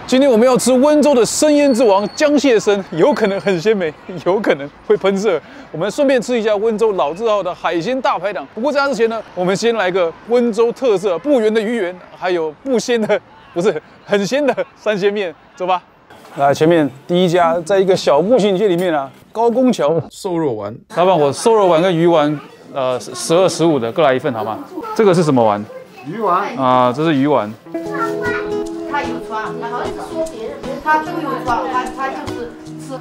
今天我们要吃温州的生腌之王江蟹参，有可能很鲜美，有可能会喷射。我们顺便吃一下温州老字号的海鲜大排档。不过在那之前呢，我们先来个温州特色不圆的鱼圆，还有不鲜的，不是很鲜的三鲜面，走吧。来，前面第一家，在一个小步行街里面啊，高公桥瘦肉丸。老板，我瘦肉丸跟鱼丸，12、15的各来一份好吗？这个是什么丸？鱼丸啊，这是鱼丸。他有装，他好像是说别人，他就有装，他就是吃。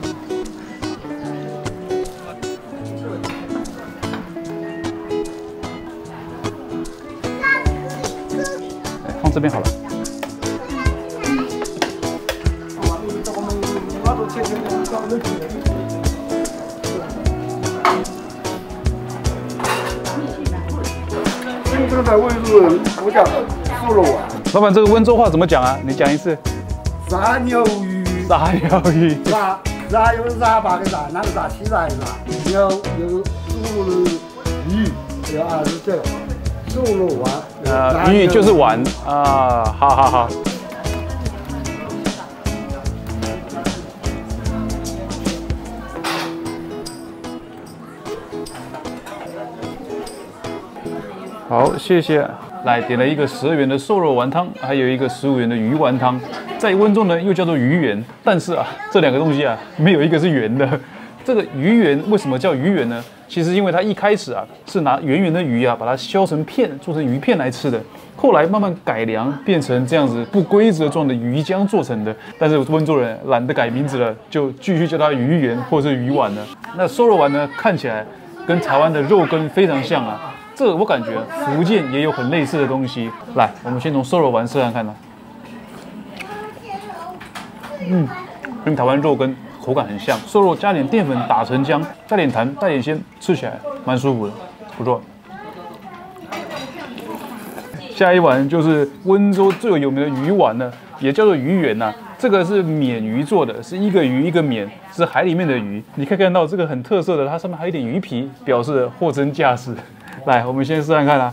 放这边好了。真正的温州人不叫瘦肉丸。老板，这个温州话怎么讲啊？你讲一次。炸鸟鱼，炸鸟鱼。炸有炸八个炸，那个炸七炸一炸，有猪肉的鱼，有20个瘦肉丸。鱼就是丸啊，好。好，谢谢。来点了一个12元的瘦肉丸汤，还有一个15元的鱼丸汤，在温州呢又叫做鱼圆，但是啊，这两个东西啊没有一个是圆的。这个鱼圆为什么叫鱼圆呢？其实因为它一开始啊是拿圆圆的鱼啊把它削成片，做成鱼片来吃的，后来慢慢改良变成这样子不规则状的鱼浆做成的。但是温州人懒得改名字了，就继续叫它鱼圆或者是鱼丸了。那瘦肉丸呢，看起来跟台湾的肉羹非常像啊。这我感觉福建也有很类似的东西。来，我们先从瘦肉丸试看看呢。跟台湾肉羹口感很像，瘦肉加点淀粉打成浆，带点弹，带点鲜，吃起来蛮舒服的，不错。下一碗就是温州最有名的鱼丸呢，也叫做鱼圆呐。这个是鲶鱼做的，是一个鱼一个鲶，是海里面的鱼。你可以看到这个很特色的，它上面还有一点鱼皮，表示货真价实。来，我们先试看看啦。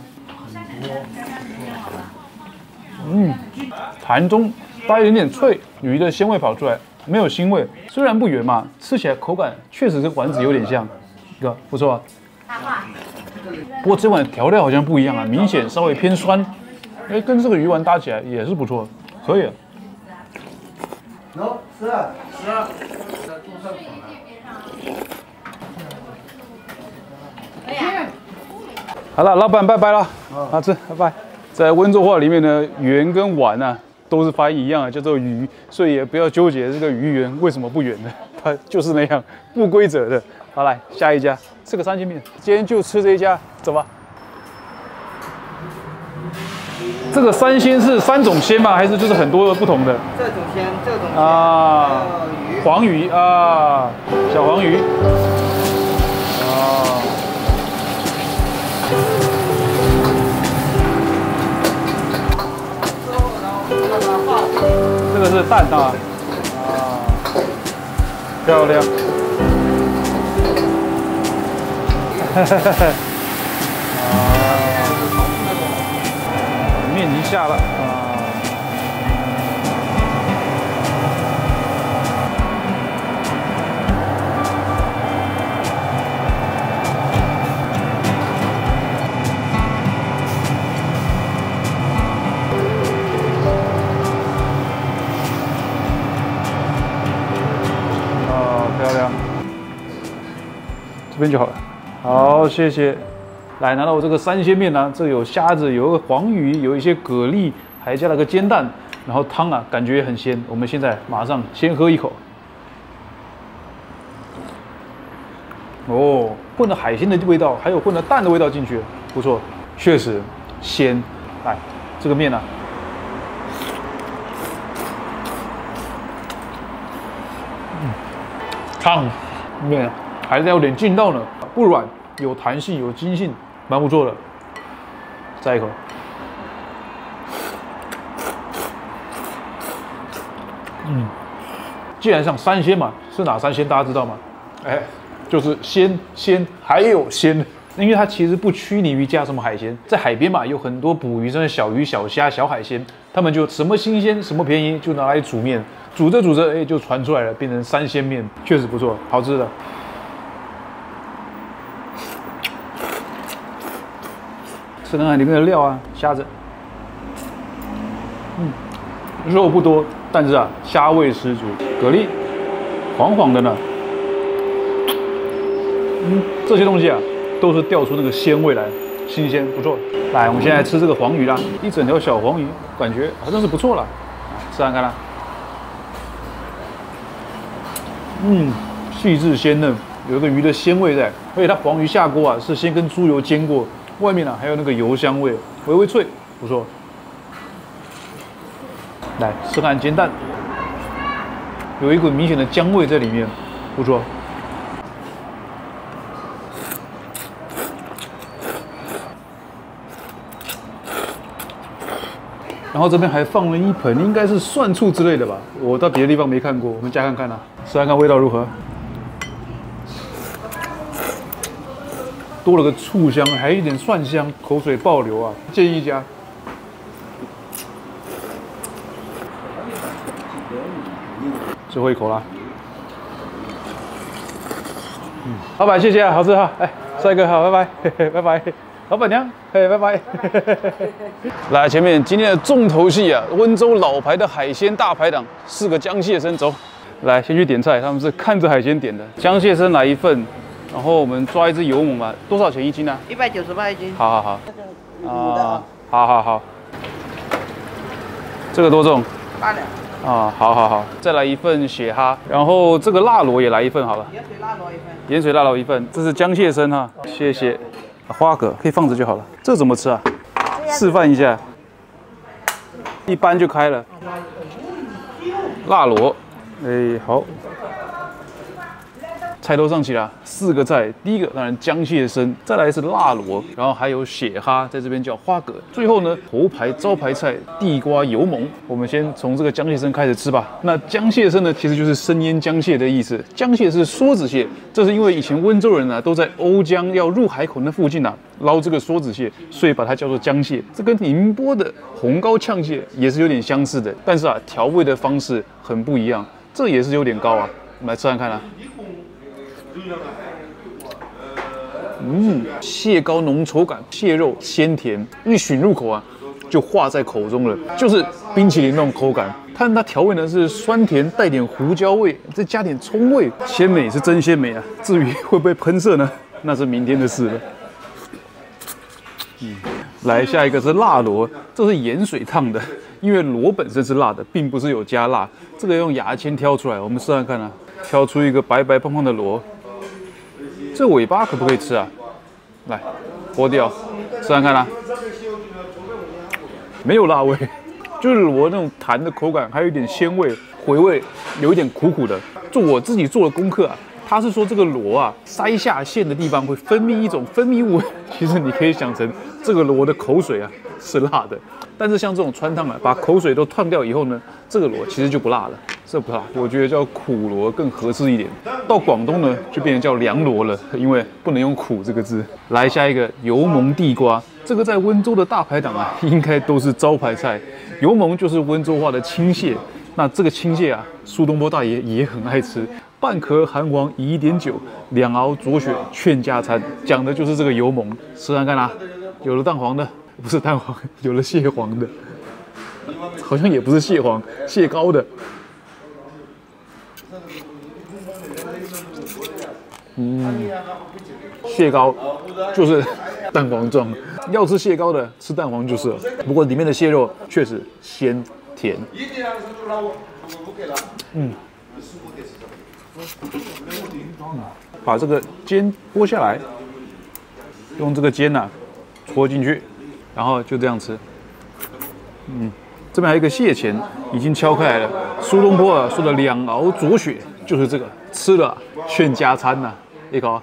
弹中带一点点脆，鱼的鲜味跑出来，没有腥味。虽然不圆嘛，吃起来口感确实跟丸子有点像，一个不错啊。不过这碗调料好像不一样啊，明显稍微偏酸，跟这个鱼丸搭起来也是不错，可以。是啊。好了，老板拜拜了，好吃，拜拜。在温州话里面呢，圆跟丸啊都是发音一样的，叫做鱼，所以也不要纠结这个鱼圆为什么不圆的，它就是那样不规则的。好，来下一家，吃个三鲜面，今天就吃这一家，走吧。这个三鲜是3种鲜吗？还是就是很多不同的？这种鲜，啊，黄鱼啊，小黄鱼啊。这个是蛋啊，漂亮，面已经下了啊。漂亮，这边就好了。好，谢谢。来，拿到我这个三鲜面呢，这有虾子，有个黄鱼，有一些蛤蜊，还加了个煎蛋，然后汤啊，感觉也很鲜。我们现在马上先喝一口。哦，混了海鲜的味道，还有混了蛋的味道进去，不错，确实鲜。来，这个面呢、汤面还是有点劲道呢，不软，有弹性，有筋性，蛮不错的。再一口，既然像三鲜嘛，是哪三鲜大家知道吗？哎，就是鲜还有鲜，因为它其实不拘泥于加什么海鲜，在海边嘛，有很多捕鱼生的小鱼、小虾、小海鲜，他们就什么新鲜、什么便宜就拿来煮面，煮着煮着，哎，就传出来了，变成三鲜面，确实不错，好吃的。吃看看里面的料啊，虾子，肉不多，但是啊，虾味十足，蛤蜊黄黄的呢，这些东西啊，都是调出那个鲜味来，新鲜不错。来，我们现在吃这个黄鱼啦，一整条小黄鱼，感觉好像是不错啦，吃看看啦。细致鲜嫩，有一个鱼的鲜味在，而且它黄鱼下锅啊，是先跟猪油煎过，外面啊还有那个油香味，微微脆，不错。来，吃看煎蛋，有一股明显的姜味在里面，不错。然后这边还放了一盆，应该是蒜醋之类的吧，我到别的地方没看过，我们加看看啊，试看看味道如何。多了个醋香，还有一点蒜香，口水爆流啊！建议加。最后一口啦。老板谢谢啊，好吃哈！哎，帅哥好，拜拜，嘿嘿，拜拜。老板娘，嘿，拜拜。来，前面今天的重头戏啊，温州老牌的海鲜大排档，4个江蟹参，走。来，先去点菜，他们是看着海鲜点的，江蟹参来1份。然后我们抓一只油獴吧，多少钱1斤呢198一斤。好。好。这个多重8两。啊，好。再来1份血蛤，然后这个辣螺也来1份好了。盐水辣螺1份。盐水辣螺1份，这是江蟹参哈，谢谢。花蛤可以放着就好了。这怎么吃啊？示范一下。一般就开了。辣螺，哎，好。菜都上齐了，4个菜。第一个当然江蟹参，再来是辣螺，然后还有血蛤，在这边叫花蛤。最后呢，头牌招牌菜地瓜油獴。我们先从这个江蟹参开始吃吧。那江蟹参呢，其实就是生腌江蟹的意思。江蟹是梭子蟹，这是因为以前温州人呢都在瓯江要入海口那附近啊捞这个梭子蟹，所以把它叫做江蟹。这跟宁波的红膏呛蟹也是有点相似的，但是啊调味的方式很不一样，这也是有点高啊。我们来吃看看啊。蟹膏浓稠感，蟹肉鲜甜，一吮入口啊，就化在口中了，就是冰淇淋那种口感。它调味呢是酸甜，带点胡椒味，再加点葱味，鲜美是真鲜美啊！至于会不会喷射呢，那是明天的事了。来，下一个是辣螺，这是盐水烫的，因为螺本身是辣的，并不是有加辣。这个用牙签挑出来，我们试看看啊，挑出一个白白胖胖的螺。这尾巴可不可以吃啊？来，剥掉，试看看啦。没有辣味，就是螺那种弹的口感，还有一点鲜味，回味，有一点苦苦的。我自己做的功课啊，他是说这个螺啊，鳃下腺的地方会分泌一种分泌物，其实你可以想成这个螺的口水啊是辣的。但是像这种川烫啊，把口水都烫掉以后呢，这个螺其实就不辣了。这不辣，我觉得叫苦螺更合适一点。到广东呢，就变成叫凉螺了，因为不能用苦这个字。来下一个油獴地瓜，这个在温州的大排档啊，应该都是招牌菜。油獴就是温州话的青蟹，那这个青蟹啊，苏东坡大爷也很爱吃。半壳含黄以1点酒，2熬浊血劝加餐，讲的就是这个油獴。吃看看啦，有了蛋黄的，不是蛋黄，有了蟹黄的，好像也不是蟹黄，蟹膏的。蟹膏就是蛋黄状，要吃蟹膏的吃蛋黄就是了。不过里面的蟹肉确实鲜甜。把这个尖剥下来，用这个尖呐戳进去，然后就这样吃。这边还有一个蟹钳，已经敲开来了。苏东坡啊说的2熬浊血就是这个，吃了劝加餐呐，一口。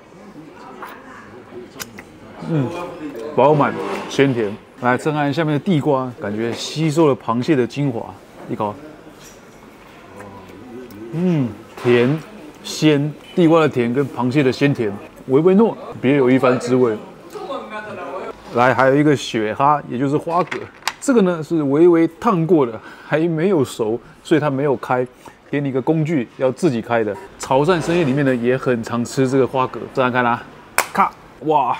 饱满鲜甜。来，再看下面的地瓜，感觉吸收了螃蟹的精华，一口。甜鲜，地瓜的甜跟螃蟹的鲜甜，微微糯，别有一番滋味。来，还有一个雪蛤，也就是花蛤，这个呢是微微烫过的，还没有熟，所以它没有开。给你一个工具，要自己开的。潮汕深夜里面呢，也很常吃这个花蛤。这样看啦，咔，哇，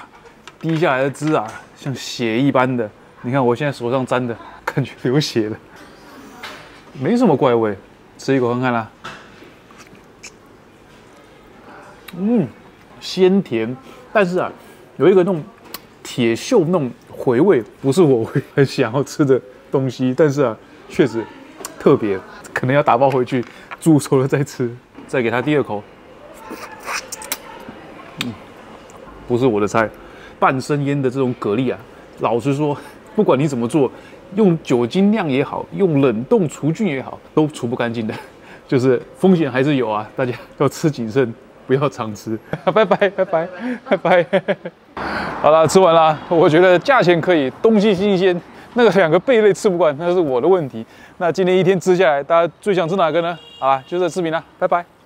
滴下来的汁啊，像血一般的。你看我现在手上沾的，感觉流血了，没什么怪味。吃一口看看啦，鲜甜，但是啊，有一个那种铁锈那种回味，不是我会很想要吃的东西，但是啊，确实特别。可能要打包回去煮熟了再吃。再给他第二口，不是我的菜。半生腌的这种蛤蜊啊，老实说，不管你怎么做，用酒精酿也好，用冷冻除菌也好，都除不干净的，就是风险还是有啊。大家要吃谨慎，不要常吃。拜拜拜拜拜拜。好了，吃完了。我觉得价钱可以，东西新鲜。那个2个贝类吃不惯，那是我的问题。那今天一天吃下来，大家最想吃哪个呢？好啦，就这视频啦，拜拜。